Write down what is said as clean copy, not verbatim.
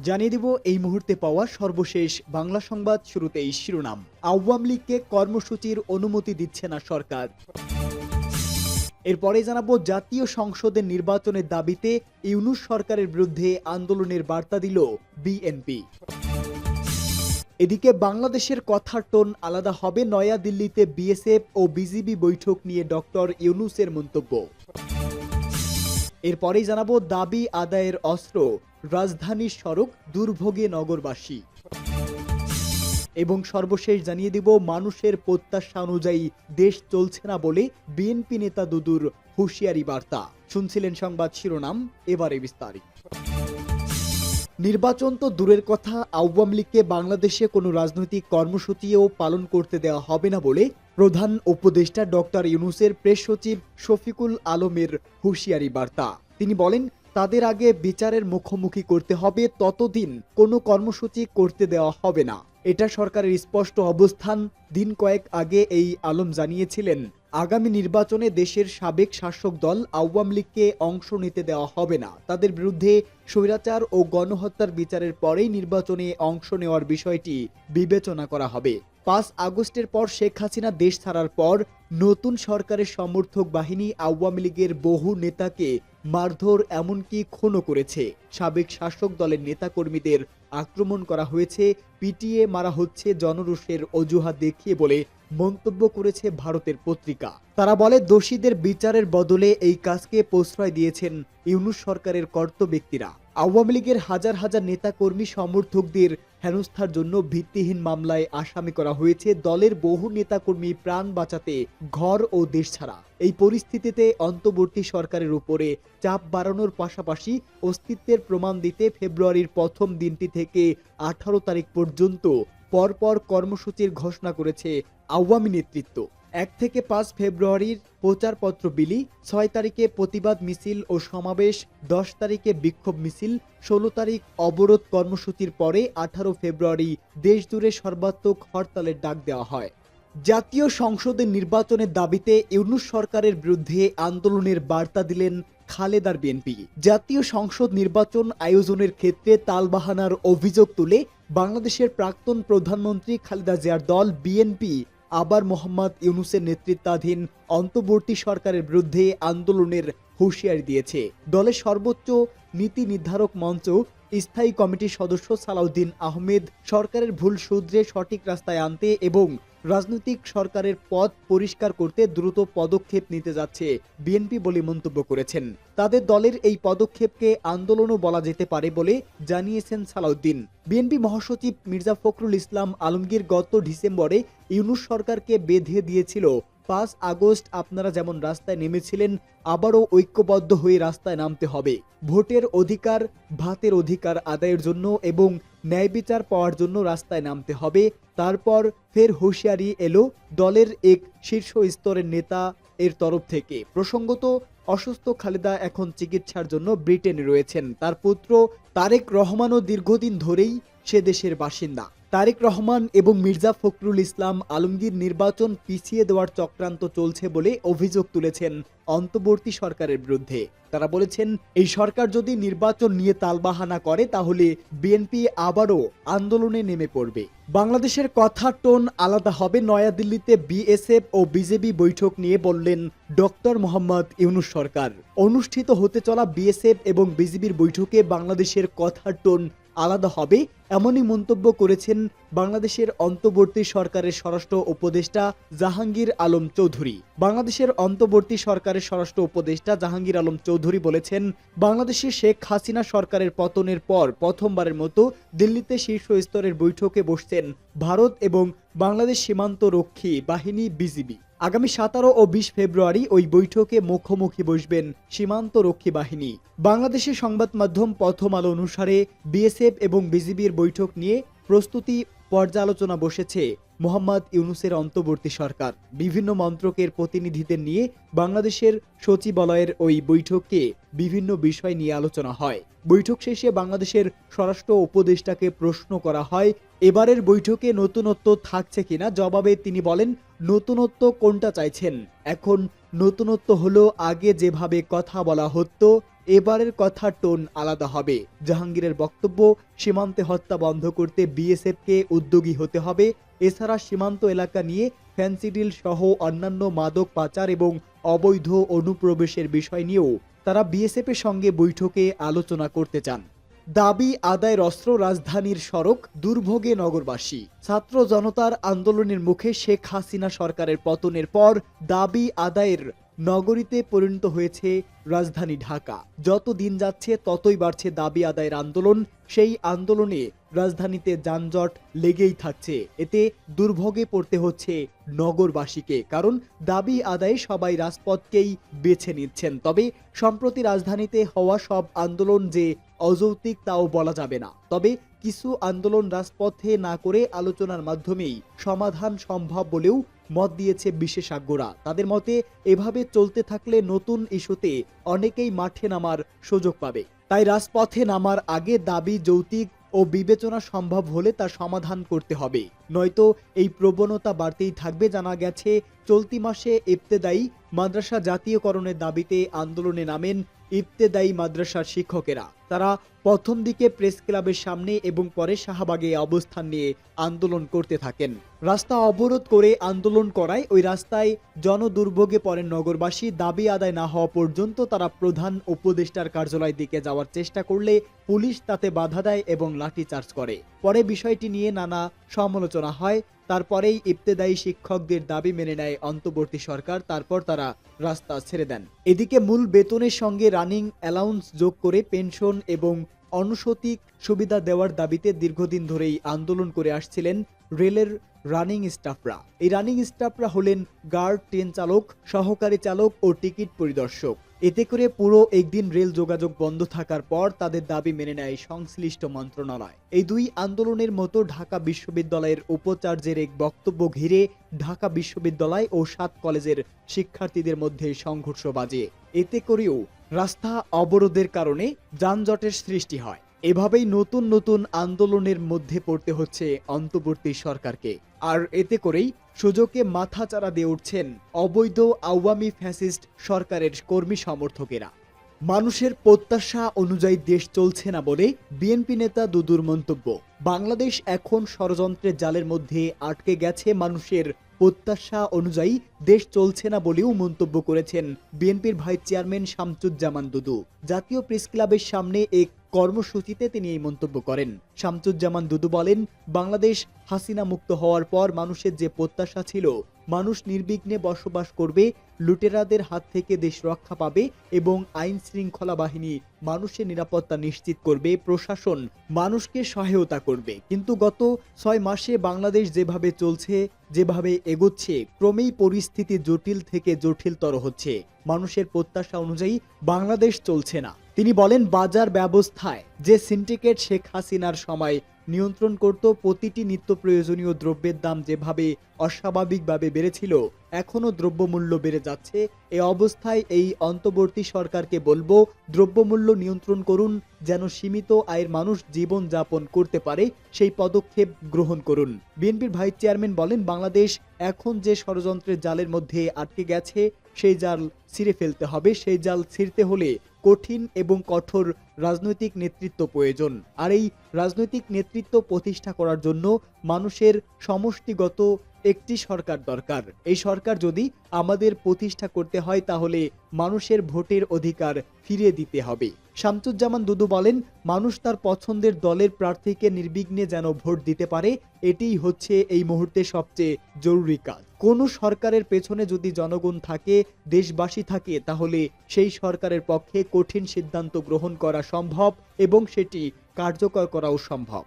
জানিয়ে দিব এই মুহূর্তে পাওয়া সর্বশেষ বাংলা সংবাদ। শুরুতেই শিরোনাম। আওয়ামী লীগকে কর্মসূচির অনুমতি দিচ্ছে না সরকার। এরপরে জানাবো জাতীয় সংসদের নির্বাচনের দাবিতে ইউনূস সরকারের বিরুদ্ধে আন্দোলনের বার্তা দিল বিএনপি। এদিকে বাংলাদেশের কথার টোন আলাদা হবে, নয়াদিল্লিতে বিএসএফ ও বিজিবি বৈঠক নিয়ে ডক্টর ইউনূসের মন্তব্য। এরপরেই জানাবো দাবি আদায়ের অস্ত্র, রাজধানীর সড়ক দুর্ভোগে নগরবাসী। এবং সর্বশেষ জানিয়ে দিব মানুষের প্রত্যাশা অনুযায়ী দেশ চলছে না বলে বিএনপি নেতা দুদুর হুঁশিয়ারি বার্তা। শুনছিলেন সংবাদ শিরোনাম, এবারে বিস্তারিত। নির্বাচন তো দূরের কথা, আওয়ামী লীগকে বাংলাদেশে কোনো রাজনৈতিক কর্মসূচিও পালন করতে দেওয়া হবে না বলে প্রধান উপদেষ্টা ডক্টর ইউনূসের প্রেস সচিব শফিকুল আলমের হুঁশিয়ারি বার্তা। তিনি বলেন, তাদের আগে বিচারের মুখোমুখি করতে হবে, ততদিন কোনো কর্মসূচি করতে দেওয়া হবে না। এটা সরকারের স্পষ্ট অবস্থান। দিন কয়েক আগে এই আলম জানিয়েছিলেন, আগামী নির্বাচনে দেশের সাবেক শাসক দল আওয়ামী লীগকে অংশ নিতে দেওয়া হবে না। তাদের বিরুদ্ধে স্বৈরাচার ও গণহত্যার বিচারের পরেই নির্বাচনে অংশ নেওয়ার বিষয়টি বিবেচনা করা হবে। ৫ আগস্টের পর শেখ হাসিনা দেশ ছাড়ার পর নতুন সরকারের সমর্থক বাহিনী আওয়ামী লীগের বহু নেতাকে মারধর, এমনকি খুনও করেছে। সাবেক শাসক দলের নেতাকর্মীদের আক্রমণ করা হয়েছে, পিটিয়ে মারা হচ্ছে জনরোষের অজুহাত দেখিয়ে বলে মন্তব্য করেছে ভারতের পত্রিকা। তারা বলে, দোষীদের বিচারের বদলে এই কাজকে প্রশ্রয় দিয়েছেন ইউনূস সরকারের কর্ত ব্যক্তিরা। আওয়ামী লীগের হাজার হাজার নেতাকর্মী সমর্থকদের হেনস্থার জন্য ভিত্তিহীন মামলায় আসামি করা হয়েছে। দলের বহু নেতাকর্মী প্রাণ বাঁচাতে ঘর ও দেশ ছাড়া। এই পরিস্থিতিতে অন্তর্বর্তী সরকারের উপরে চাপ বাড়ানোর পাশাপাশি অস্তিত্বের প্রমাণ দিতে ফেব্রুয়ারির প্রথম দিনটি থেকে 18 তারিখ পর্যন্ত পরপর কর্মসূচির ঘোষণা করেছে আওয়ামী নেতৃত্ব। 1 থেকে 5 ফেব্রুয়ারির প্রচারপত্র বিলি, 6 তারিখে প্রতিবাদ মিছিল ও সমাবেশ, 10 তারিখে বিক্ষোভ মিছিল, 16 তারিখ অবরোধ কর্মসূচির পরে 18 ফেব্রুয়ারি দেশজুড়ে সর্বাত্মক হরতালের ডাক দেওয়া হয়। জাতীয় সংসদের নির্বাচনের দাবিতে ইউনূস সরকারের বিরুদ্ধে আন্দোলনের বার্তা দিলেন খালেদার বিএনপি। জাতীয় সংসদ নির্বাচন আয়োজনের ক্ষেত্রে তালবাহানার অভিযোগ তুলে বাংলাদেশের প্রাক্তন প্রধানমন্ত্রী খালেদা জিয়ার দল বিএনপি আবার মোহাম্মদ ইউনূসের নেতৃত্বাধীন অন্তর্বর্তী সরকারের বিরুদ্ধে আন্দোলনের হুঁশিয়ারি দিয়েছে। দলের সর্বোচ্চ নীতি নির্ধারক মঞ্চ স্থায়ী কমিটির সদস্য সালাউদ্দিন আহমেদ সরকারের ভুল শুধরে সঠিক রাস্তায় আনতে এবং রাজনৈতিক সরকারের পথ পরিষ্কার করতে দ্রুত পদক্ষেপ নিতে যাচ্ছে বিএনপি বলে মন্তব্য করেছেন। তাদের দলের এই পদক্ষেপকে আন্দোলনও বলা যেতে পারে বলে জানিয়েছেন সালাউদ্দিন। বিএনপি মহাসচিব মির্জা ফখরুল ইসলাম আলমগীর গত ডিসেম্বরে ইউনূস সরকারকে বেঁধে দিয়েছিল, 5 আগস্ট আপনারা যেমন রাস্তায় নেমেছিলেন, আবারও ঐক্যবদ্ধ হয়ে রাস্তায় নামতে হবে। ভোটের অধিকার, ভাতের অধিকার আদায়ের জন্য এবং ন্যায় বিচার পাওয়ার জন্য রাস্তায় নামতে হবে। তারপর ফের হুঁশিয়ারি এলো দলের এক শীর্ষ স্তরের নেতা এর তরফ থেকে। প্রসঙ্গত, অসুস্থ খালেদা এখন চিকিৎসার জন্য ব্রিটেনে রয়েছেন। তার পুত্র তারেক রহমানও দীর্ঘদিন ধরেই সে দেশের বাসিন্দা। তারেক রহমান এবং মির্জা ফখরুল ইসলাম আলমগীর নির্বাচন পিছিয়ে দেওয়ার চক্রান্ত চলছে বলে অভিযোগ তুলেছেন অন্তর্বর্তী সরকারের বিরুদ্ধে। তারা বলেছেন, এই সরকার যদি নির্বাচন নিয়ে তালবাহানা করে তাহলে বিএনপি আবারও আন্দোলনে নেমে পড়বে। বাংলাদেশের কথার টোন আলাদা হবে, নয়াদিল্লিতে বিএসএফ ও বিজেপি বৈঠক নিয়ে বললেন ডক্টর মোহাম্মদ ইউনূস সরকার। অনুষ্ঠিত হতে চলা বিএসএফ এবং বিজেপির বৈঠকে বাংলাদেশের কথার টোন আলাদা হবে, এমনই মন্তব্য করেছেন বাংলাদেশের অন্তর্বর্তী সরকারের স্বরাষ্ট্র উপদেষ্টা জাহাঙ্গীর আলম চৌধুরী। বাংলাদেশের অন্তর্বর্তী সরকারের স্বরাষ্ট্র উপদেষ্টা জাহাঙ্গীর আলম চৌধুরী বলেছেন, বাংলাদেশে শেখ হাসিনা সরকারের পতনের পর প্রথমবারের মতো দিল্লিতে শীর্ষ স্তরের বৈঠকে বসছেন ভারত এবং বাংলাদেশ সীমান্ত রক্ষী বাহিনী বিজিবি। আগামী 17 ও 20 ফেব্রুয়ারি ওই বৈঠকে মুখোমুখি বসবেন সীমান্ত রক্ষী বাহিনী। বাংলাদেশের সংবাদ মাধ্যম প্রথম আলো অনুসারে বিএসএফ এবং বিজিবির বৈঠক নিয়ে প্রস্তুতি পর্যালোচনা বসেছে মোহাম্মদ ইউনূসের অন্তর্বর্তী সরকার। বিভিন্ন মন্ত্রকের প্রতিনিধিদের নিয়ে বাংলাদেশের সচিবালয়ের ওই বৈঠকে বিভিন্ন বিষয় নিয়ে আলোচনা হয়। বৈঠক শেষে বাংলাদেশের স্বরাষ্ট্র উপদেষ্টাকে প্রশ্ন করা হয়, এবারের বৈঠকে নতুনত্ব থাকছে কিনা। জবাবে তিনি বলেন, নতুনত্ব কোনটা চাইছেন? এখন নতুনত্ব হলো আগে যেভাবে কথা বলা হতো এবারের কথা টোন আলাদা হবে। জাহাঙ্গীরের বক্তব্য, সীমান্তে হত্যা বন্ধ করতে বিএসএফকে উদ্যোগী হতে হবে। এছাড়া সীমান্ত এলাকা নিয়ে ফ্যান্সিডিল সহ অন্যান্য মাদক পাচার এবং অবৈধ অনুপ্রবেশের বিষয় নিয়েও তারা বিএসএফের সঙ্গে বৈঠকে আলোচনা করতে চান। দাবি আদায়ের অস্ত্র, রাজধানীর সড়ক দুর্ভোগে নগরবাসী। ছাত্র জনতার আন্দোলনের মুখে শেখ হাসিনা সরকারের পতনের পর দাবি আদায়ের নগরীতে পরিণত হয়েছে রাজধানী ঢাকা। যত দিন যাচ্ছে ততই বাড়ছে দাবি আদায়ের আন্দোলন। সেই আন্দোলনে রাজধানীতে যানজট লেগেই থাকছে। এতে দুর্ভোগে পড়তে হচ্ছে নগরবাসীকে, কারণ দাবি আদায়ে সবাই রাজপথকেই বেছে নিচ্ছেন। তবে সম্প্রতি রাজধানীতে হওয়া সব আন্দোলন যে অযৌক্তিক তাও বলা যাবে না। তবে কিছু আন্দোলন রাজপথে না করে আলোচনার মাধ্যমেই সমাধান সম্ভব বলেও মত দিয়েছে বিশেষজ্ঞরা। তাদের মতে এভাবে চলতে থাকলে নতুন ইস্যুতে অনেকেই মাঠে নামার সুযোগ পাবে। তাই রাজপথে নামার আগে দাবি যৌক্তিক ও বিবেচনা সম্ভব হলে তা সমাধান করতে হবে, নয়তো এই প্রবণতা বাড়তেই থাকবে। জানা গেছে চলতি মাসে ইবতেদায়ী মাদ্রাসা জাতীয়করণের দাবিতে আন্দোলনে নামেন ইবতেদায়ী মাদ্রাসার শিক্ষকেরা। তারা প্রথম দিকে প্রেস ক্লাবের সামনে এবং পরে শাহবাগে অবস্থান নিয়ে আন্দোলন করতে থাকেন। রাস্তা অবরোধ করে আন্দোলন করায় ওই রাস্তায় জনদুর্ভোগে পড়েন নগরবাসী। দাবি আদায় না হওয়া পর্যন্ত তারা প্রধান উপদেষ্টার কার্যালয়ের দিকে যাওয়ার চেষ্টা করলে পুলিশ তাতে বাধা দেয় এবং লাঠিচার্জ করে। পরে বিষয়টি নিয়ে নানা সমালোচনা হয়। তারপরেই ইবতেদায়ী শিক্ষকদের দাবি মেনে নেয় অন্তর্বর্তী সরকার। তারপর তারা রাস্তা ছেড়ে দেন। এদিকে মূল বেতনের সঙ্গে রানিং অ্যালাউন্স যোগ করে পেনশন এবং অনুষতিক সুবিধা দেওয়ার দাবিতে দীর্ঘদিন ধরেই আন্দোলন করে আসছিলেন রেলের রানিং স্টাফরা। এই রানিং স্টাফরা হলেন গার্ড, ট্রেন চালক, সহকারী চালক ও টিকিট পরিদর্শক। এতে করে পুরো একদিন রেল যোগাযোগ বন্ধ থাকার পর তাদের দাবি মেনে নেয় সংশ্লিষ্ট মন্ত্রণালয়। এই দুই আন্দোলনের মতো ঢাকা বিশ্ববিদ্যালয়ের উপাচার্যের এক বক্তব্য ঘিরে ঢাকা বিশ্ববিদ্যালয় ও 7 কলেজের শিক্ষার্থীদের মধ্যে সংঘর্ষ বাজে। এতে করেও রাস্তা অবরোধের কারণে যানজটের সৃষ্টি হয়। এভাবেই নতুন নতুন আন্দোলনের মধ্যে পড়তে হচ্ছে অন্তর্বর্তী সরকারকে। আর এতে করেই সুযোগে মাথাচাড়া দিয়ে উঠছেন অবৈধ আওয়ামী ফ্যাসিস্ট সরকারের কর্মী সমর্থকেরা। মানুষের প্রত্যাশা অনুযায়ী দেশ চলছে না বলে বিএনপি নেতা দুদুর মন্তব্য। বাংলাদেশ এখন ষড়যন্ত্রের জালের মধ্যে আটকে গেছে। মানুষের প্রত্যাশা অনুযায়ী দেশ চলছে না বলেও মন্তব্য করেছেন বিএনপির ভাইস চেয়ারম্যান শামসুজ্জামান দুদু। জাতীয় প্রেস ক্লাবের সামনে এক কর্মসূচিতে তিনি এই মন্তব্য করেন। শামসুজ্জামান দুদু বলেন, বাংলাদেশ হাসিনা মুক্ত হওয়ার পর মানুষের যে প্রত্যাশা ছিল, মানুষ নির্বিঘ্নে বসবাস করবে, লুটেরাদের হাত থেকে দেশ রক্ষা পাবে এবং আইন শৃঙ্খলা বাহিনী মানুষের নিরাপত্তা নিশ্চিত করবে, প্রশাসন মানুষকে সহায়তা করবে। কিন্তু গত 6 মাসে বাংলাদেশ যেভাবে চলছে, যেভাবে এগোচ্ছে, ক্রমেই পরিস্থিতি জটিল থেকে জটিলতর হচ্ছে। মানুষের প্রত্যাশা অনুযায়ী বাংলাদেশ চলছে না। তিনি বলেন, বাজার ব্যবস্থায় যে সিন্ডিকেট শেখ হাসিনার সময় নিয়ন্ত্রণ করত, প্রতিটি নিত্য প্রয়োজনীয় দ্রব্যের দাম যেভাবে অস্বাভাবিকভাবে বেড়েছিল, এখনো দ্রব্যমূল্য বেড়ে যাচ্ছে। এই অবস্থায় এই অন্তর্বর্তী সরকারকে বলবো, দ্রব্যমূল্য নিয়ন্ত্রণ করুন, যেন সীমিত আয়ের মানুষ জীবন যাপন করতে পারে, সেই পদক্ষেপ গ্রহণ করুন। বিএনপির ভাইস চেয়ারম্যান বলেন, বাংলাদেশ এখন যে ষড়যন্ত্রের জালের মধ্যে আটকে গেছে, সেই জাল ছিঁড়ে ফেলতে হবে। সেই জাল ছিঁড়তে হলে কঠিন এবং কঠোর রাজনৈতিক নেতৃত্ব প্রয়োজন। আর এই রাজনৈতিক নেতৃত্ব প্রতিষ্ঠা করার জন্য মানুষের সমষ্টিগত একটি সরকার দরকার। এই সরকার যদি আমাদের প্রতিষ্ঠা করতে হয়, তাহলে মানুষের ভোটের অধিকার ফিরিয়ে দিতে হবে। শামসুজ্জামান দুদু বলেন, মানুষ তার পছন্দের দলের প্রার্থীকে নির্বিঘ্নে যেন ভোট দিতে পারে, এটাই হচ্ছে এই মুহূর্তে সবচেয়ে জরুরি কাজ। কোনো সরকারের পেছনে যদি জনগণ থাকে, দেশবাসী থাকে, তাহলে সেই সরকারের পক্ষে কঠিন সিদ্ধান্ত গ্রহণ করা সম্ভব এবং সেটি কার্যকর করাও সম্ভব।